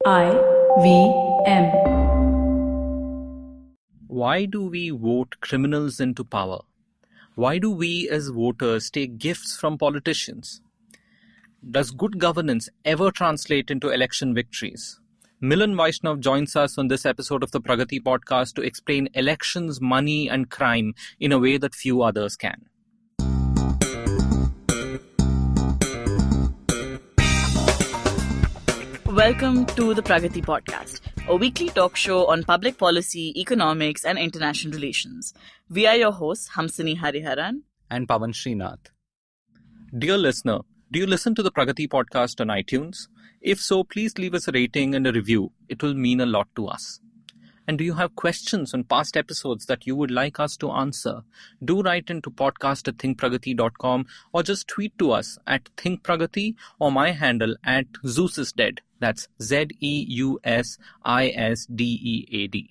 IVM. Why do we vote criminals into power? Why do we as voters take gifts from politicians? Does good governance ever translate into election victories? Milan Vaishnav joins us on this episode of the Pragati Podcast to explain elections, money and crime in a way that few others can. Welcome to the Pragati Podcast, a weekly talk show on public policy, economics, and international relations. We are your hosts, Hamsini Hariharan and Pavan Srinath. Dear listener, do you listen to the Pragati Podcast on iTunes? If so, please leave us a rating and a review. It will mean a lot to us. And do you have questions on past episodes that you would like us to answer? Do write into podcast@thinkpragati.com or just tweet to us at thinkpragati or my handle at ZeusIsDead. That's ZeusIsDead.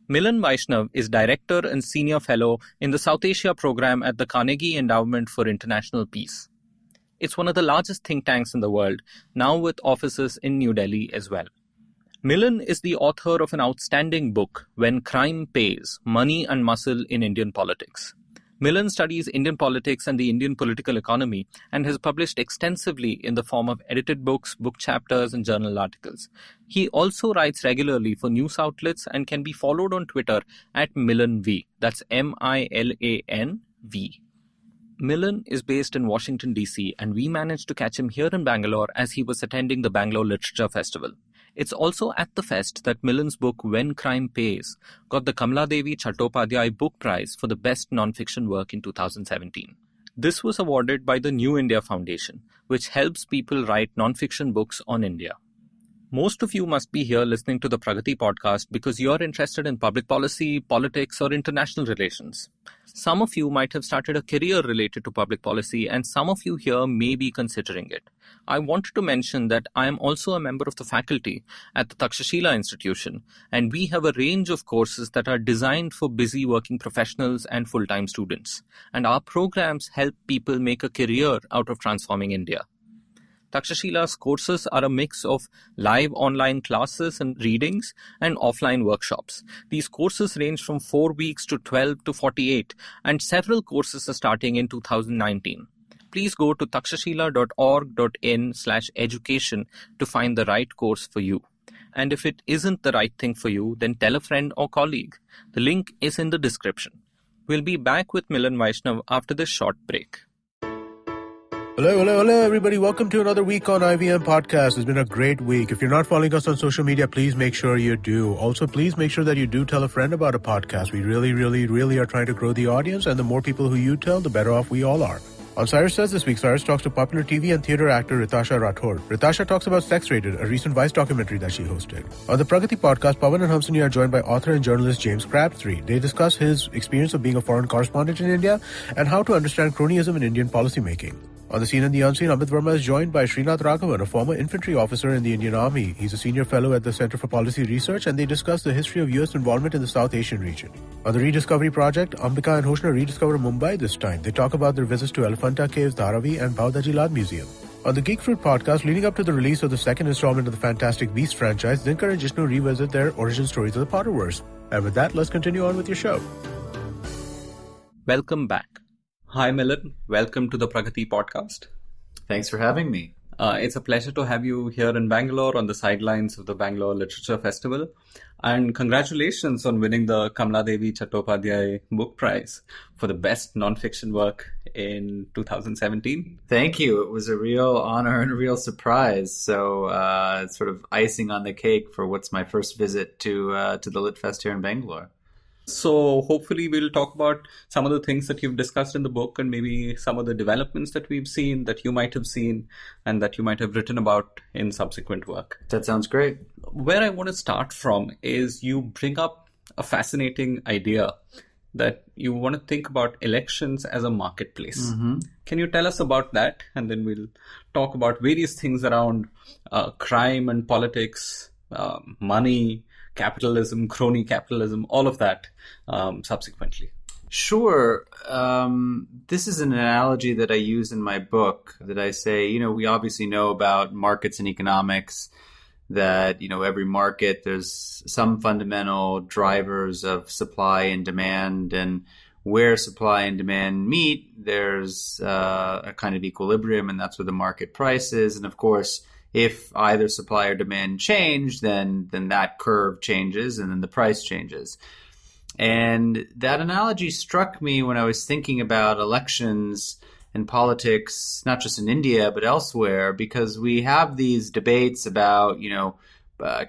Milan Vaishnav is Director and Senior Fellow in the South Asia Program at the Carnegie Endowment for International Peace. It's one of the largest think tanks in the world, now with offices in New Delhi as well. Milan is the author of an outstanding book, When Crime Pays, Money and Muscle in Indian Politics. Milan studies Indian politics and the Indian political economy and has published extensively in the form of edited books, book chapters, and journal articles. He also writes regularly for news outlets and can be followed on Twitter at MilanV. That's MILANV. Milan is based in Washington, D.C., and we managed to catch him here in Bangalore as he was attending the Bangalore Literature Festival. It's also at the fest that Milan's book When Crime Pays got the Kamaladevi Chattopadhyay Book Prize for the Best Nonfiction Work in 2017. This was awarded by the New India Foundation, which helps people write nonfiction books on India. Most of you must be here listening to the Pragati Podcast because you're interested in public policy, politics, or international relations. Some of you might have started a career related to public policy, and some of you here may be considering it. I wanted to mention that I am also a member of the faculty at the Takshashila Institution, and we have a range of courses that are designed for busy working professionals and full-time students. And our programs help people make a career out of transforming India. Takshashila's courses are a mix of live online classes and readings and offline workshops. These courses range from 4 weeks to 12 to 48, and several courses are starting in 2019. Please go to takshashila.org.in/education to find the right course for you. And if it isn't the right thing for you, then tell a friend or colleague. The link is in the description. We'll be back with Milan Vaishnav after this short break. Hello, everybody. Welcome to another week on IVM Podcast. It's been a great week. If you're not following us on social media, please make sure you do. Also, please make sure that you do tell a friend about a podcast. We really are trying to grow the audience, and the more people who you tell, the better off we all are. On Cyrus Says this week, Cyrus talks to popular TV and theatre actor Ritasha Rathod. Ritasha talks about Sex Rated, a recent Vice documentary that she hosted. On the Pragati Podcast, Pavan and Hamsini are joined by author and journalist James Crabtree. They discuss his experience of being a foreign correspondent in India and how to understand cronyism in Indian policymaking. On the Scene and the Unseen, Amit Verma is joined by Srinath Raghavan, a former infantry officer in the Indian Army. He's a senior fellow at the Center for Policy Research, and they discuss the history of U.S. involvement in the South Asian region. On the Rediscovery Project, Ambika and Hoshna rediscover Mumbai this time. They talk about their visits to Elephanta Caves, Dharavi, and Baudaji Lal Museum. On the Geek Fruit Podcast, leading up to the release of the second installment of the Fantastic Beasts franchise, Dinkar and Jishnu revisit their origin stories of the Potterverse. And with that, let's continue on with your show. Welcome back. Hi, Milan. Welcome to the Pragati Podcast. Thanks for having me. It's a pleasure to have you here in Bangalore on the sidelines of the Bangalore Literature Festival. And congratulations on winning the Kamaladevi Chattopadhyay Book Prize for the best nonfiction work in 2017. Thank you. It was a real honor and a real surprise. So it's sort of icing on the cake for what's my first visit to the Lit Fest here in Bangalore. So hopefully we'll talk about some of the things that you've discussed in the book and maybe some of the developments that we've seen, that you might have seen, and that you might have written about in subsequent work. That sounds great. Where I want to start from is you bring up a fascinating idea that you want to think about elections as a marketplace. Mm-hmm. Can you tell us about that? And then we'll talk about various things around crime and politics, money, capitalism, crony capitalism, all of that subsequently. Sure. This is an analogy that I use in my book that I say, we obviously know about markets and economics. that, every market, there's some fundamental drivers of supply and demand, and where supply and demand meet, there's a kind of equilibrium, and that's where the market price is. And of course, if either supply or demand change, then that curve changes and then the price changes. And that analogy struck me when I was thinking about elections and politics, not just in India, but elsewhere, because we have these debates about,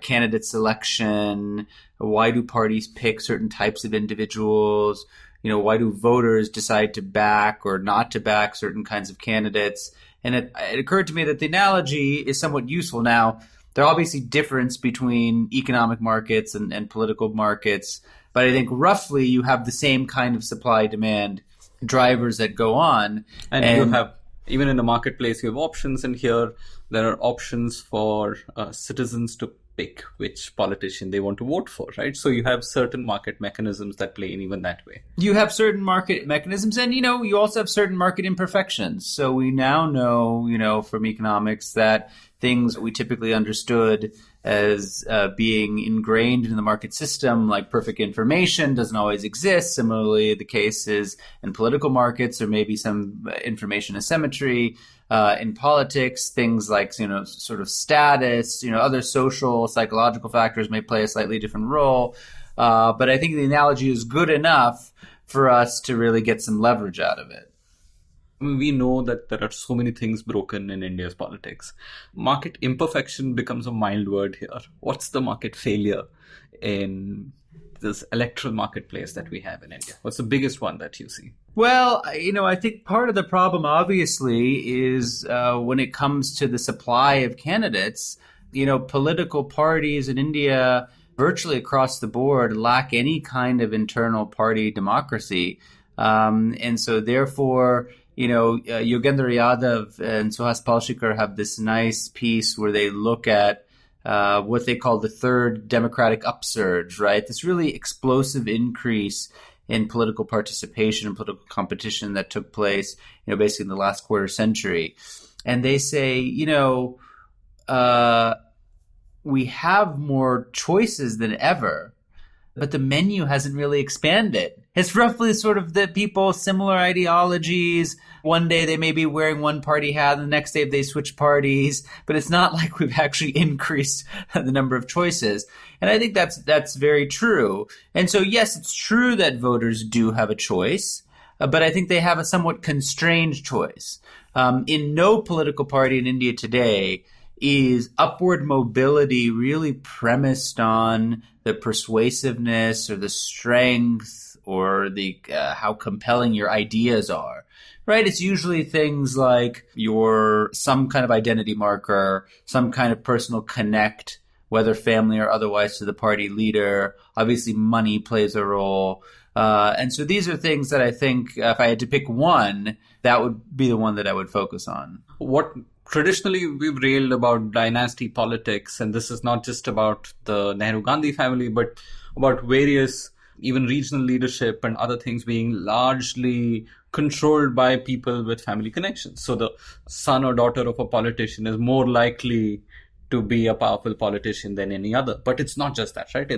candidate selection. Why do parties pick certain types of individuals? Why do voters decide to back or not to back certain kinds of candidates? And it occurred to me that the analogy is somewhat useful. Now, there are obviously difference between economic markets and political markets, but I think roughly you have the same kind of supply-demand drivers that go on. And you have, even in the marketplace, you have options, and here there are options for citizens to pick which politician they want to vote for, right? So you have certain market mechanisms that play in even that way. You have certain market mechanisms, and, you also have certain market imperfections. So we now know, from economics that things we typically understood as being ingrained in the market system, like perfect information, doesn't always exist. Similarly, the case is in political markets, there may be some information asymmetry. In politics, things like, sort of status, other social, psychological factors may play a slightly different role. But I think the analogy is good enough for us to really get some leverage out of it. We know that there are so many things broken in India's politics. Market imperfection becomes a mild word here. What's the market failure in this electoral marketplace that we have in India? What's the biggest one that you see? Well, I think part of the problem, obviously, is when it comes to the supply of candidates, political parties in India virtually across the board lack any kind of internal party democracy. And so therefore, Yogendra Yadav and Suhas Palshikar have this nice piece where they look at what they call the third democratic upsurge, right? This really explosive increase in political participation and political competition that took place, basically in the last quarter century. And they say, we have more choices than ever, but the menu hasn't really expanded. It's roughly sort of the people, similar ideologies. One day they may be wearing one party hat, and the next day they switch parties. But it's not like we've actually increased the number of choices. And I think that's very true. And so, yes, it's true that voters do have a choice, but I think they have a somewhat constrained choice. In no political party in India today is upward mobility really premised on the persuasiveness or the strength or the how compelling your ideas are, right? It's usually things like some kind of identity marker, some kind of personal connect, whether family or otherwise, to the party leader. Obviously, money plays a role. And so these are things that I think if I had to pick one, that would be the one that I would focus on. Traditionally, we've railed about dynasty politics, and this is not just about the Nehru-Gandhi family, but about various, even regional leadership and other things being largely controlled by people with family connections. So the son or daughter of a politician is more likely to be a powerful politician than any other. But it's not just that, right?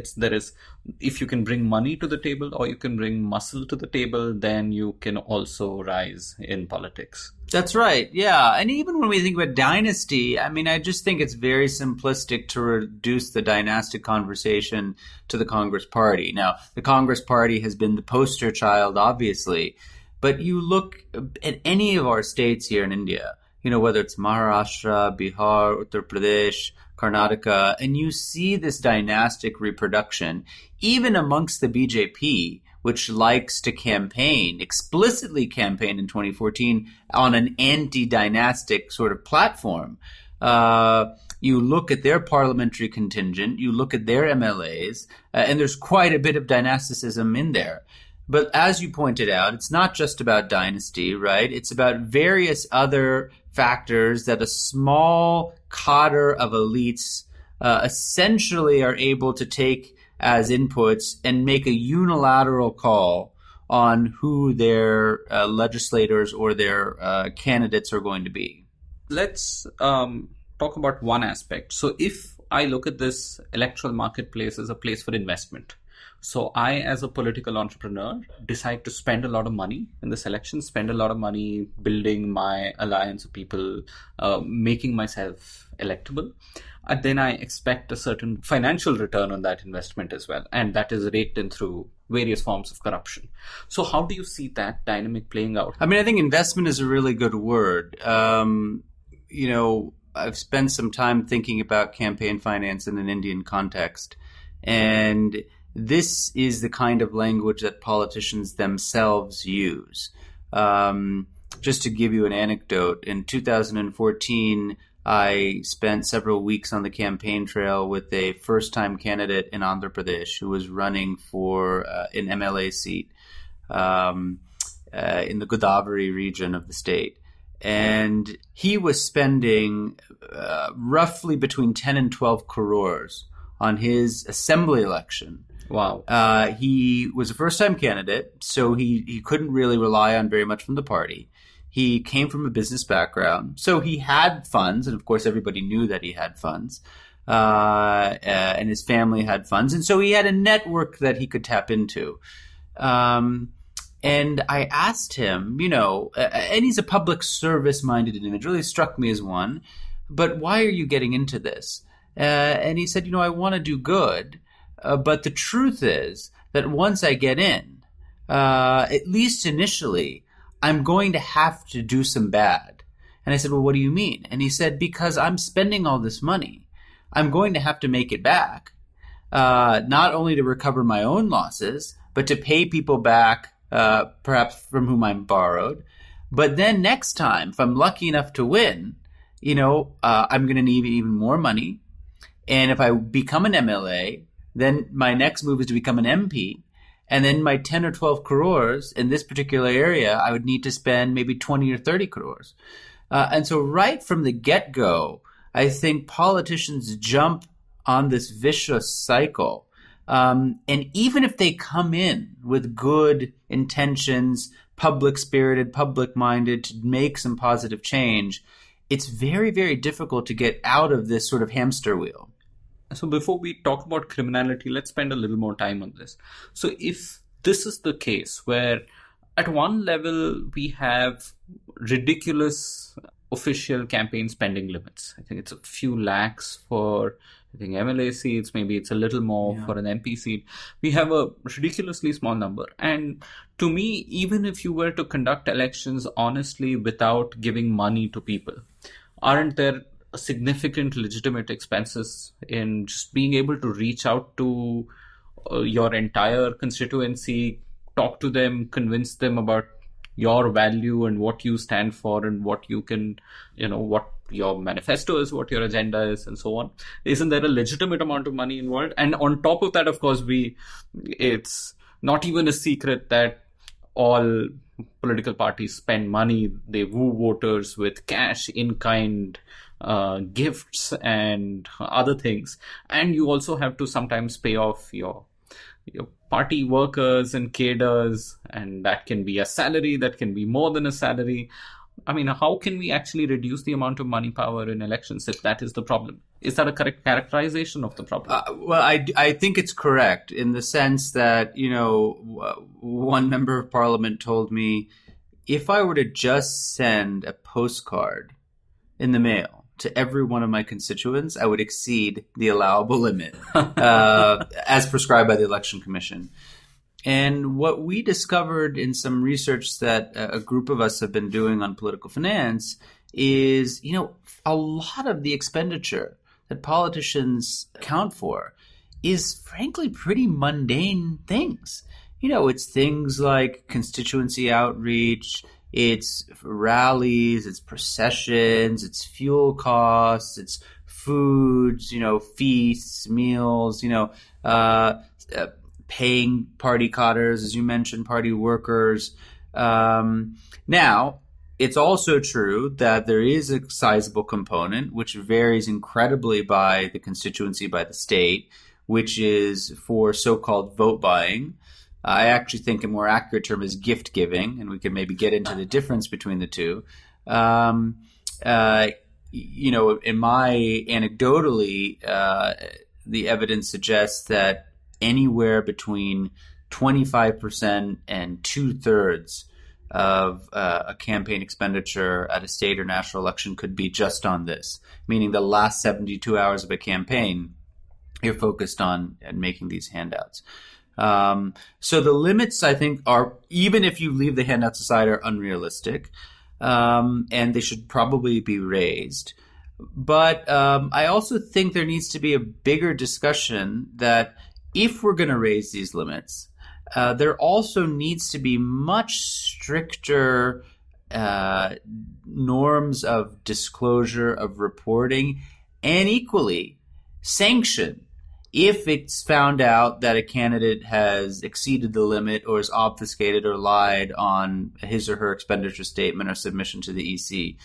If you can bring money to the table or you can bring muscle to the table, then you can also rise in politics. That's right. Yeah. And even when we think about dynasty, I just think it's very simplistic to reduce the dynastic conversation to the Congress Party. Now, the Congress Party has been the poster child, obviously, but you look at any of our states here in India, whether it's Maharashtra, Bihar, Uttar Pradesh, Karnataka, and you see this dynastic reproduction, even amongst the BJP, which likes to explicitly campaign in 2014 on an anti-dynastic sort of platform. You look at their parliamentary contingent, you look at their MLAs, and there's quite a bit of dynasticism in there. But as you pointed out, it's not just about dynasty, right? It's about various other factors that a small cadre of elites essentially are able to take as inputs and make a unilateral call on who their legislators or their candidates are going to be. Let's talk about one aspect. So if I look at this electoral marketplace as a place for investment. So I, as a political entrepreneur, decide to spend a lot of money in this election, spend a lot of money building my alliance of people, making myself electable. And then I expect a certain financial return on that investment as well. And that is raked in through various forms of corruption. So how do you see that dynamic playing out? I mean, I think investment is a really good word. I've spent some time thinking about campaign finance in an Indian context. And this is the kind of language that politicians themselves use. Just to give you an anecdote, in 2014, I spent several weeks on the campaign trail with a first-time candidate in Andhra Pradesh who was running for an MLA seat in the Godavari region of the state. And he was spending roughly between 10 and 12 crores on his assembly election. Wow. He was a first-time candidate, so he couldn't really rely on very much from the party. He came from a business background, so he had funds, and of course everybody knew that he had funds, and his family had funds, and so he had a network that he could tap into. And I asked him, and he's a public service-minded individual. He struck me as one, but why are you getting into this? And he said, I want to do good. But the truth is that once I get in, at least initially, I'm going to have to do some bad. And I said, well, what do you mean? And he said, because I'm spending all this money, I'm going to have to make it back, not only to recover my own losses, but to pay people back, perhaps from whom I'm borrowed. But then next time, if I'm lucky enough to win, I'm going to need even more money. And if I become an MLA, then my next move is to become an MP. And then my 10 or 12 crores in this particular area, I would need to spend maybe 20 or 30 crores. And so right from the get-go, I think politicians jump on this vicious cycle. And even if they come in with good intentions, public-spirited, public-minded, to make some positive change, it's very, very difficult to get out of this sort of hamster wheel. So before we talk about criminality, let's spend a little more time on this. So if this is the case where at one level we have ridiculous official campaign spending limits. I think it's a few lakhs for, MLA seats. Maybe it's a little more for an MP seat. We have a ridiculously small number. And to me, even if you were to conduct elections honestly without giving money to people, aren't there significant legitimate expenses in just being able to reach out to your entire constituency, talk to them, convince them about your value and what you stand for and what you can, what your manifesto is, what your agenda is, and so on? Isn't there a legitimate amount of money involved? And on top of that, of course, it's not even a secret that all political parties spend money. They woo voters with cash, in-kind gifts and other things. And you also have to sometimes pay off your party workers and cadres, and that can be a salary, that can be more than a salary. I mean, how can we actually reduce the amount of money power in elections if that is the problem? Is that a correct characterization of the problem? Well, I think it's correct in the sense that, one member of parliament told me, if I were to just send a postcard in the mail to every one of my constituents, I would exceed the allowable limit as prescribed by the Election Commission. And what we discovered in some research that a group of us have been doing on political finance is, a lot of the expenditure that politicians account for is frankly pretty mundane things. It's things like constituency outreach, it's rallies, it's processions, it's fuel costs, it's foods, feasts, meals, paying party cadres, as you mentioned, party workers. Now, it's also true that there is a sizable component, which varies incredibly by the constituency, by the state, which is for so-called vote buying. I actually think a more accurate term is gift giving, and we can maybe get into the difference between the two. in my anecdotally, the evidence suggests that anywhere between 25% and 2/3 of a campaign expenditure at a state or national election could be just on this, meaning the last 72 hours of a campaign, you're focused on making these handouts. So the limits, I think, are, even if you leave the handouts aside, are unrealistic, and they should probably be raised. But I also think there needs to be a bigger discussion that if we're going to raise these limits, there also needs to be much stricter norms of disclosure, of reporting, and equally sanction if it's found out that a candidate has exceeded the limit or is obfuscated or lied on his or her expenditure statement or submission to the EC.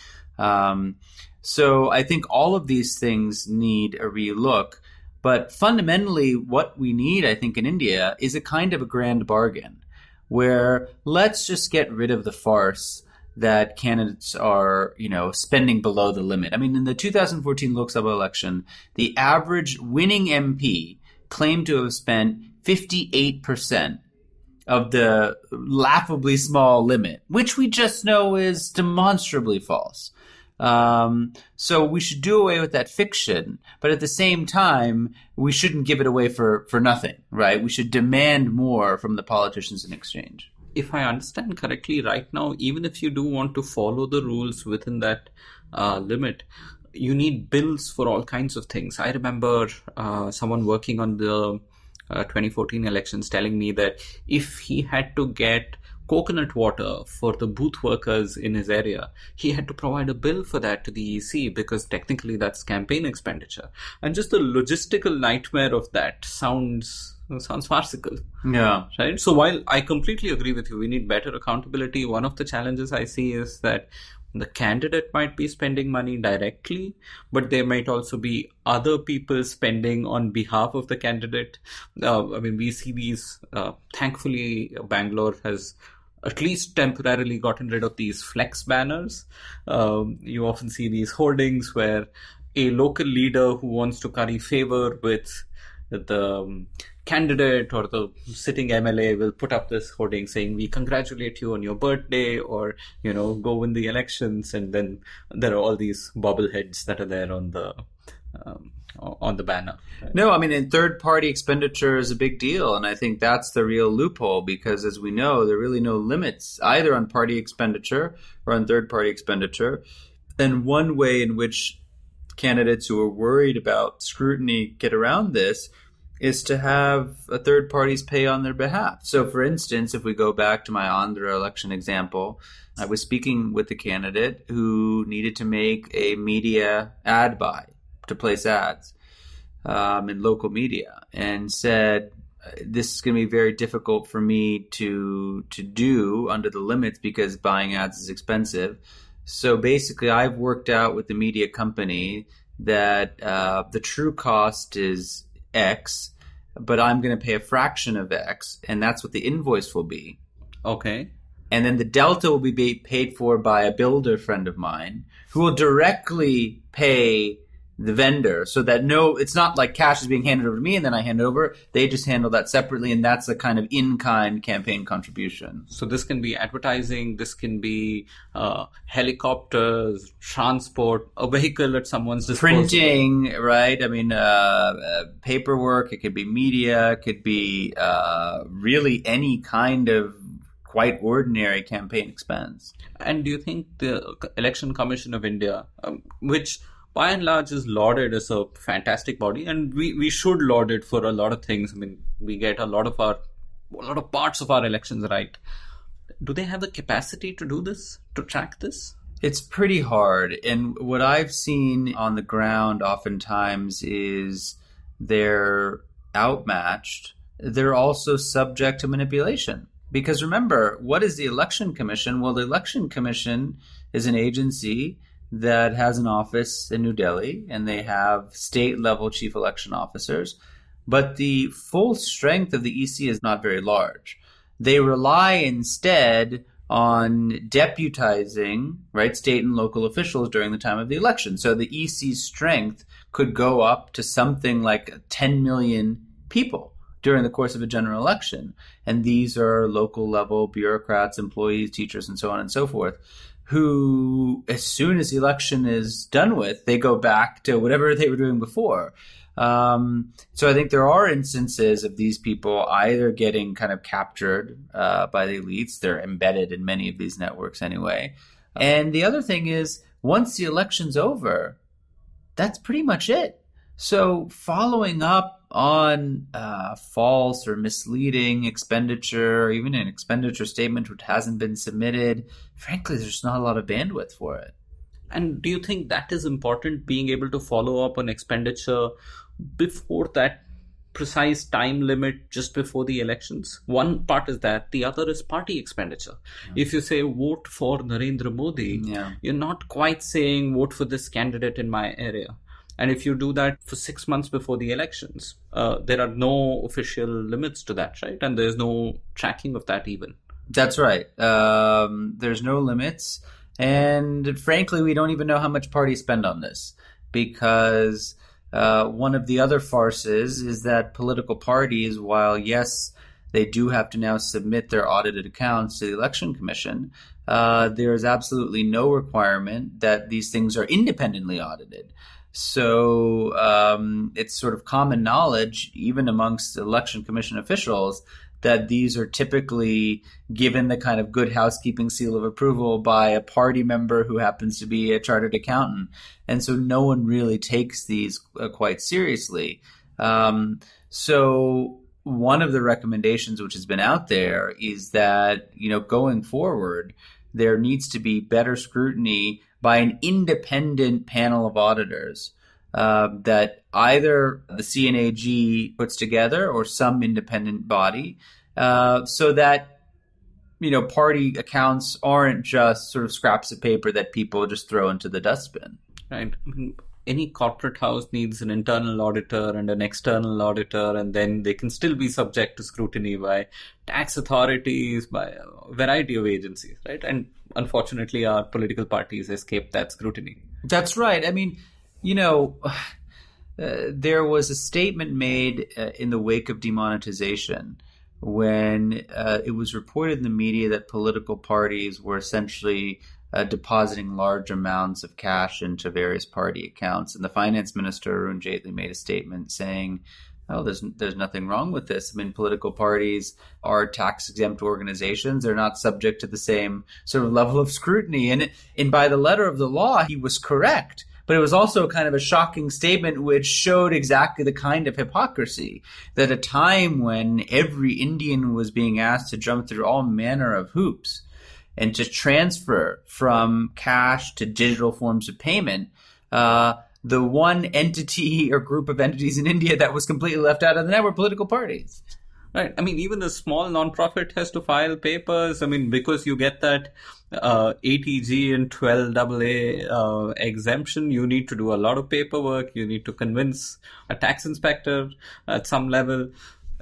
So I think all of these things need a relook. But fundamentally, what we need, I think, in India is a kind of a grand bargain where let's just get rid of the farce that candidates are, spending below the limit. I mean, in the 2014 Lok Sabha election, the average winning MP claimed to have spent 58% of the laughably small limit, which we just know is demonstrably false. So we should do away with that fiction, but at the same time, we shouldn't give it away for nothing, right? We should demand more from the politicians in exchange. If I understand correctly, right now, even if you do want to follow the rules within that limit, you need bills for all kinds of things. I remember someone working on the 2014 elections telling me that if he had to get coconut water for the booth workers in his area, he had to provide a bill for that to the EC because technically that's campaign expenditure. And just the logistical nightmare of that sounds farcical. Yeah. Right? So while I completely agree with you, we need better accountability. One of the challenges I see is that the candidate might be spending money directly, but there might also be other people spending on behalf of the candidate. We see these, thankfully, Bangalore has at least temporarily gotten rid of these flex banners. You often see these hoardings where a local leader who wants to curry favor with the candidate or the sitting MLA will put up this hoarding saying, "We congratulate you on your birthday," or, go win the elections. And then there are all these bobbleheads that are there on the banner. Right? No, and third-party expenditure is a big deal. And I think that's the real loophole because, as we know, there are really no limits either on party expenditure or on third-party expenditure. And one way in which candidates who are worried about scrutiny get around this is to have third parties pay on their behalf. So, for instance, if we go back to my Andhra election example, I was speaking with a candidate who needed to make a media ad buy to place ads in local media and said, this is going to be very difficult for me to do under the limits because buying ads is expensive. So basically, I've worked out with the media company that the true cost is X, but I'm going to pay a fraction of X, and that's what the invoice will be. Okay. And then the delta will be paid for by a builder friend of mine who will directly pay the vendor so that it's not like cash is being handed over to me and then I hand it over. They just handle that separately, and that's a kind of in-kind campaign contribution. So this can be advertising, this can be helicopters, transport, a vehicle at someone's disposal. Printing, right? Paperwork, it could be media, it could be really any kind of quite ordinary campaign expense. And do you think the Election Commission of India, which by and large is lauded as a fantastic body, and we should laud it for a lot of things. We get a lot of parts of our elections right. Do they have the capacity to do this, to track this? It's pretty hard. And what I've seen on the ground oftentimes is they're outmatched. They're also subject to manipulation. Because remember, what is the Election Commission? Well, the Election Commission is an agency that has an office in New Delhi, and they have state-level chief election officers. But the full strength of the EC is not very large. They rely instead on deputizing, right, state and local officials during the time of the election. So the EC's strength could go up to something like 10 million people during the course of a general election. And these are local level bureaucrats, employees, teachers, and so on and so forth, who, as soon as the election is done with, they go back to whatever they were doing before. So I think there are instances of these people either getting kind of captured by the elites. They're embedded in many of these networks anyway. And the other thing is, once the election's over, that's pretty much it. So following up on false or misleading expenditure, or even an expenditure statement which hasn't been submitted, frankly, there's just not a lot of bandwidth for it. And do you think that is important, being able to follow up on expenditure before that precise time limit just before the elections? One part is that. The other is party expenditure. Yeah. If you say vote for Narendra Modi, you're not quite saying vote for this candidate in my area. And if you do that for 6 months before the elections, there are no official limits to that, right? And there's no tracking of that even. That's right. There's no limits. And frankly, we don't even know how much parties spend on this, because one of the other farces is that political parties, while yes, they do have to now submit their audited accounts to the Election Commission, there is absolutely no requirement that these things are independently audited. So it's sort of common knowledge, even amongst Election Commission officials, that these are typically given the kind of good housekeeping seal of approval by a party member who happens to be a chartered accountant. And so no one really takes these quite seriously. So one of the recommendations which has been out there is that, going forward, there needs to be better scrutiny by an independent panel of auditors that either the CNAG puts together or some independent body, so that, party accounts aren't just sort of scraps of paper that people just throw into the dustbin. Right. Any corporate house needs an internal auditor and an external auditor, and then they can still be subject to scrutiny by tax authorities, by a variety of agencies, right? And unfortunately, our political parties escape that scrutiny. That's right. I mean, there was a statement made in the wake of demonetization when it was reported in the media that political parties were essentially depositing large amounts of cash into various party accounts. And the finance minister, Arun Jaitley, made a statement saying, oh, there's nothing wrong with this. I mean, political parties are tax-exempt organizations. They're not subject to the same sort of level of scrutiny. And by the letter of the law, he was correct. But it was also kind of a shocking statement which showed exactly the kind of hypocrisy that at a time when every Indian was being asked to jump through all manner of hoops and to transfer from cash to digital forms of payment, the one entity or group of entities in India that was completely left out of the net were political parties. Right. I mean, even the small nonprofit has to file papers. I mean, because you get that ATG and 12AA exemption, you need to do a lot of paperwork. You need to convince a tax inspector at some level.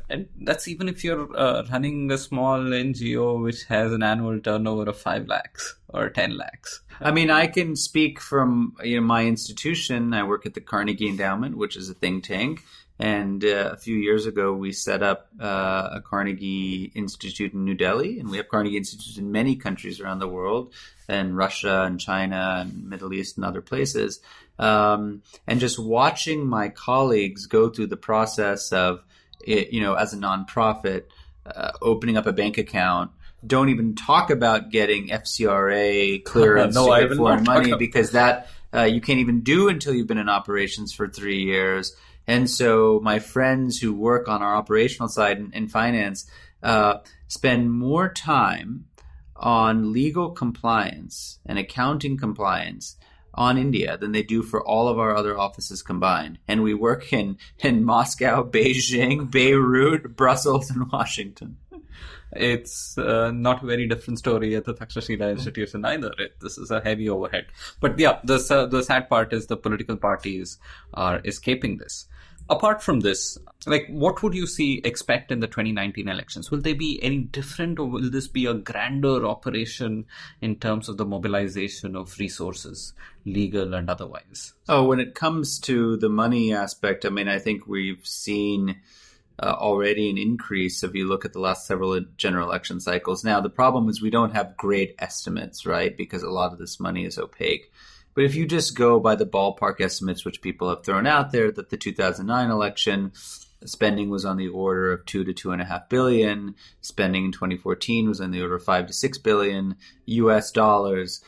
And that's even if you're running a small NGO which has an annual turnover of 5 lakhs or 10 lakhs. I mean, I can speak from my institution. I work at the Carnegie Endowment, which is a think tank. And a few years ago, we set up a Carnegie Institute in New Delhi. And we have Carnegie Institutes in many countries around the world, and Russia and China and Middle East and other places. And just watching my colleagues go through the process of, as a nonprofit, opening up a bank account. Don't even talk about getting FCRA clearance to get foreign money, because that you can't even do until you've been in operations for 3 years. And so my friends who work on our operational side in finance spend more time on legal compliance and accounting compliance on India than they do for all of our other offices combined. And we work in Moscow, Beijing, Beirut, Brussels, and Washington. It's not a very different story at the Takshashila Institution either. This is a heavy overhead. But yeah, the sad part is the political parties are escaping this. Apart from this, what would you expect in the 2019 elections? Will they be any different, or will this be a grander operation in terms of the mobilization of resources, legal and otherwise? Oh, when it comes to the money aspect, I think we've seen already an increase if you look at the last several general election cycles. Now, the problem is we don't have great estimates, right? Because a lot of this money is opaque. But if you just go by the ballpark estimates which people have thrown out there, that the 2009 election spending was on the order of $2 to $2.5 billion. Spending in 2014 was on the order of $5 to $6 billion US dollars.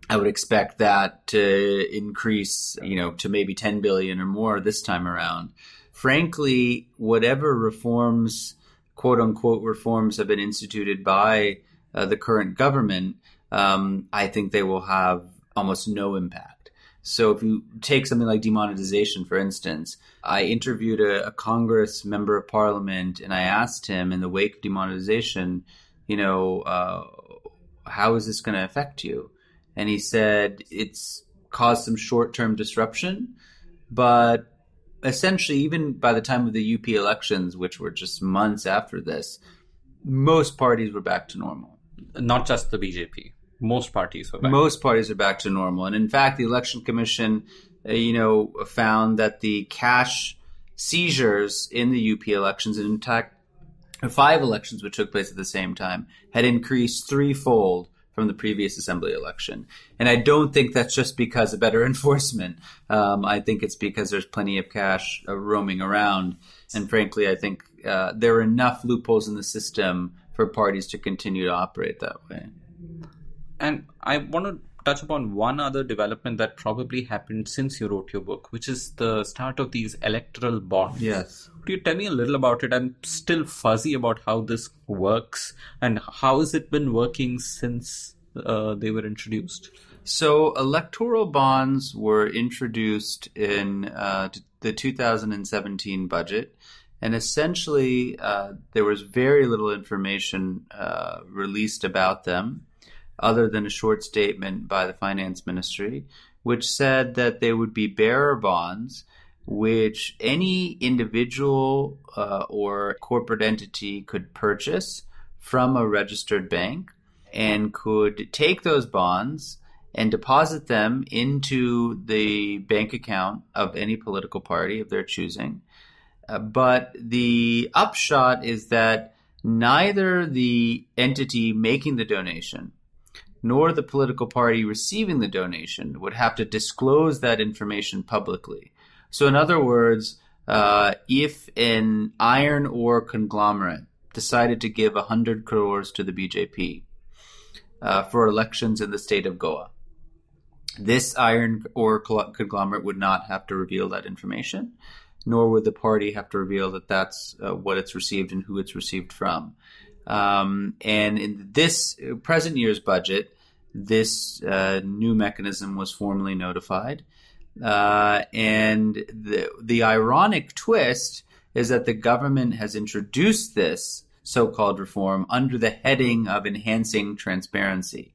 I would expect that to increase, to maybe 10 billion or more this time around. Frankly, whatever reforms, quote unquote reforms, have been instituted by the current government, I think they will have almost no impact. So if you take something like demonetization, for instance, I interviewed a Congress member of parliament, and I asked him in the wake of demonetization, how is this going to affect you? And he said it's caused some short-term disruption, but essentially, even by the time of the UP elections, which were just months after this, most parties were back to normal. Not just the BJP. Most parties were back. Most parties are back to normal. And in fact, the Election Commission, found that the cash seizures in the UP elections, and in fact, 5 elections which took place at the same time, had increased threefold from the previous assembly election. And I don't think that's just because of better enforcement. I think it's because there's plenty of cash roaming around. And frankly, I think there are enough loopholes in the system for parties to continue to operate that way. And I want to touch upon one other development that probably happened since you wrote your book, which is the start of these electoral bonds. Yes. Could you tell me a little about it? I'm still fuzzy about how this works, and how has it been working since they were introduced? So electoral bonds were introduced in the 2017 budget. And essentially, there was very little information released about them, other than a short statement by the finance ministry, which said that they would be bearer bonds, which any individual or corporate entity could purchase from a registered bank, and could take those bonds and deposit them into the bank account of any political party of their choosing. But the upshot is that neither the entity making the donation nor the political party receiving the donation would have to disclose that information publicly. So in other words, if an iron ore conglomerate decided to give 100 crores to the BJP for elections in the state of Goa, this iron ore conglomerate would not have to reveal that information, nor would the party have to reveal that that's what it's received and who it's received from. And in this present year's budget, this new mechanism was formally notified. And the ironic twist is that the government has introduced this so-called reform under the heading of enhancing transparency.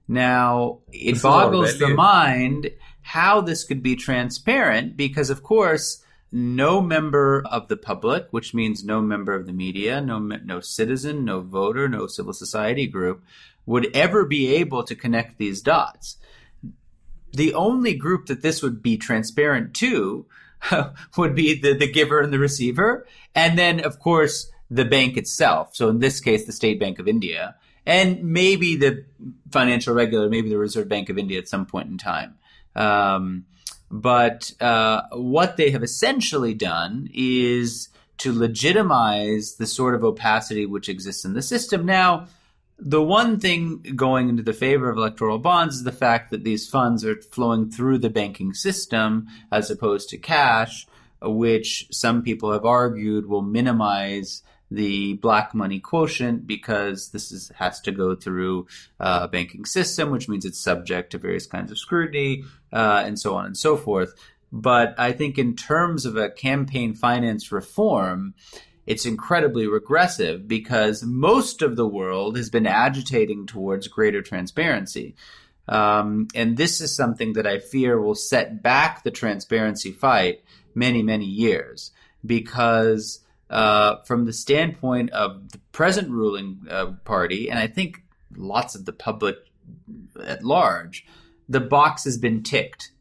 Now, it boggles the mind how this could be transparent, because, of course, no member of the public, which means no member of the media, no citizen, no voter, no civil society group, would ever be able to connect these dots. The only group that this would be transparent to would be the giver and the receiver, and then, of course, the bank itself. So in this case, the State Bank of India, and maybe the financial regulator, maybe the Reserve Bank of India at some point in time. But what they have essentially done is to legitimize the sort of opacity which exists in the system. Now, the one thing going into the favor of electoral bonds is the fact that these funds are flowing through the banking system as opposed to cash, which some people have argued will minimize the black money quotient, because this has to go through a banking system, which means it's subject to various kinds of scrutiny, and so on and so forth. But I think in terms of a campaign finance reform, it's incredibly regressive, because most of the world has been agitating towards greater transparency. And this is something that I fear will set back the transparency fight, many, many years, because from the standpoint of the present ruling party, and I think lots of the public at large, the box has been ticked.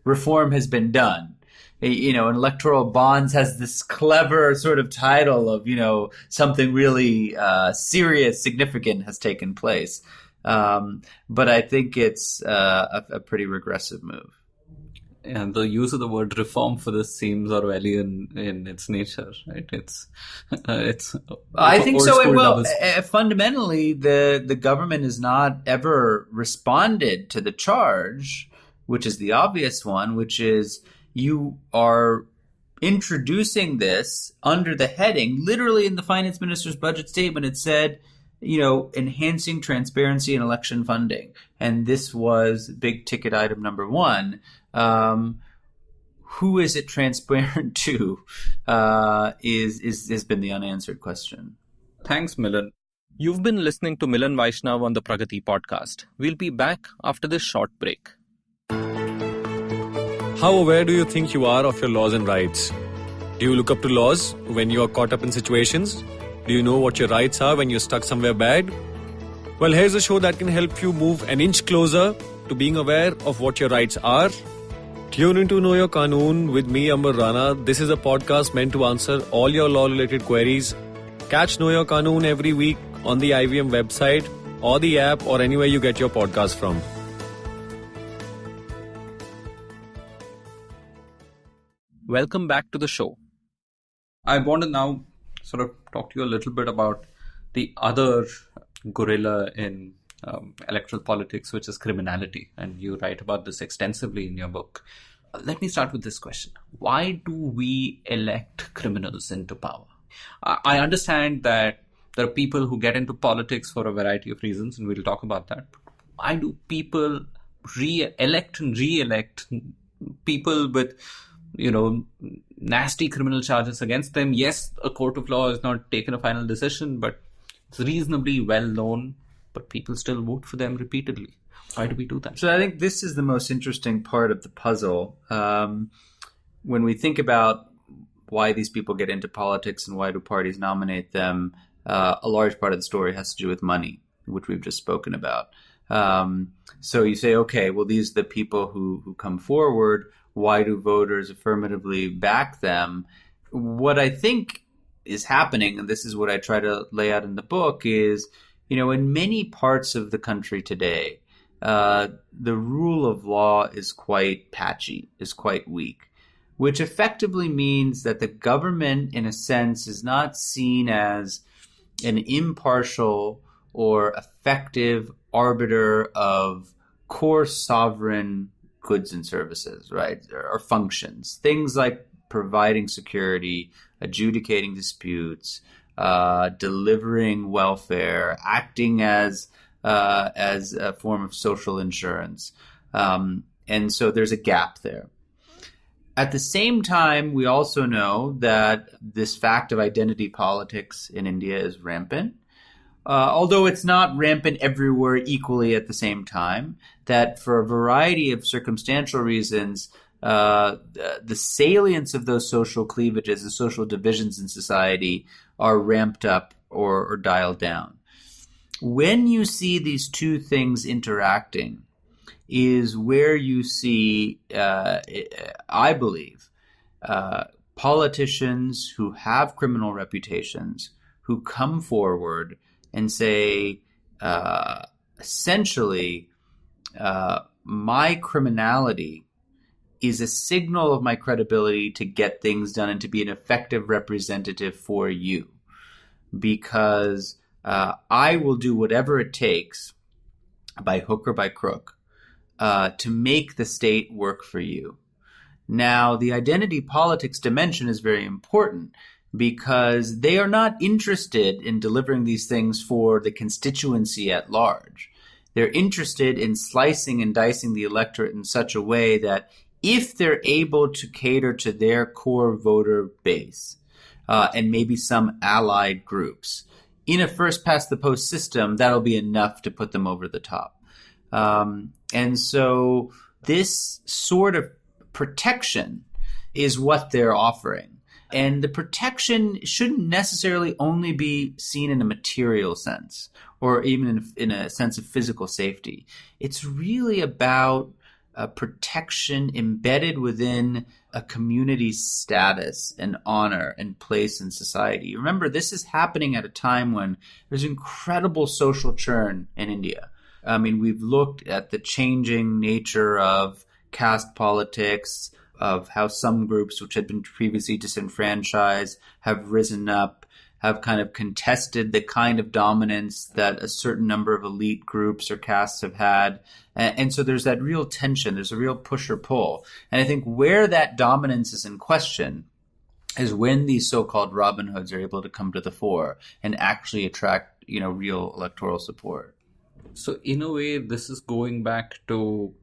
Reform has been done. Electoral bonds has this clever sort of title of, something really serious, significant has taken place. But I think it's a pretty regressive move. And the use of the word reform for this seems Orwellian in its nature, right? It's I think so. Well, fundamentally, the government has not ever responded to the charge, which is the obvious one, which is you are introducing this under the heading, literally in the finance minister's budget statement, it said, enhancing transparency in election funding. And this was big ticket item number one. Who is it transparent to has been the unanswered question. Thanks, Milan. You've been listening to Milan Vaishnav on the Pragati Podcast. We'll be back after this short break. How aware do you think you are of your laws and rights? Do you look up to laws when you are caught up in situations? Do you know what your rights are when you're stuck somewhere bad? Well, here's a show that can help you move an inch closer to being aware of what your rights are. Tune into Know Your Qanoon with me, Amber Rana. This is a podcast meant to answer all your law-related queries. Catch Know Your Qanoon every week on the IVM website or the app or anywhere you get your podcast from. Welcome back to the show. I want to now sort of talk to you a little bit about the other gorilla in electoral politics, which is criminality. And you write about this extensively in your book. Let me start with this question. Why do we elect criminals into power? I understand that there are people who get into politics for a variety of reasons, and we'll talk about that. Why do people elect and re-elect people with nasty criminal charges against them? Yes, a court of law has not taken a final decision, but it's reasonably well known, but people still vote for them repeatedly. Why do we do that? So I think this is the most interesting part of the puzzle. When we think about why these people get into politics and why do parties nominate them, a large part of the story has to do with money, which we've just spoken about. So you say, okay, well, these are the people who come forward. Why do voters affirmatively back them? What I think is happening, and this is what I try to lay out in the book, is, in many parts of the country today, the rule of law is quite patchy, is quite weak, which effectively means that the government, in a sense, is not seen as an impartial or effective arbiter of core sovereign goods and services, right, or functions. Things like providing security, adjudicating disputes, delivering welfare, acting as a form of social insurance. And so there's a gap there. At the same time, we also know that this fact of identity politics in India is rampant. Although it's not rampant everywhere equally at the same time, that for a variety of circumstantial reasons, the salience of those social cleavages, the social divisions in society are ramped up or dialed down. When you see these two things interacting is where you see, I believe, politicians who have criminal reputations who come forward and say, essentially, my criminality is a signal of my credibility to get things done and to be an effective representative for you. Because I will do whatever it takes, by hook or by crook, to make the state work for you. Now, the identity politics dimension is very important, because they are not interested in delivering these things for the constituency at large. They're interested in slicing and dicing the electorate in such a way that if they're able to cater to their core voter base, and maybe some allied groups, in a first-past-the-post system, that'll be enough to put them over the top. And so this sort of protection is what they're offering. And the protection shouldn't necessarily only be seen in a material sense or even in a sense of physical safety. It's really about protection embedded within a community's status and honor and place in society. Remember, this is happening at a time when there's incredible social churn in India. I mean, we've looked at the changing nature of caste politics, of how some groups which had been previously disenfranchised have risen up, have kind of contested the kind of dominance that a certain number of elite groups or castes have had. And so there's that real tension. There's a real push or pull. And I think where that dominance is in question is when these so-called Robin Hoods are able to come to the fore and actually attract, real electoral support. So in a way, this is going back to,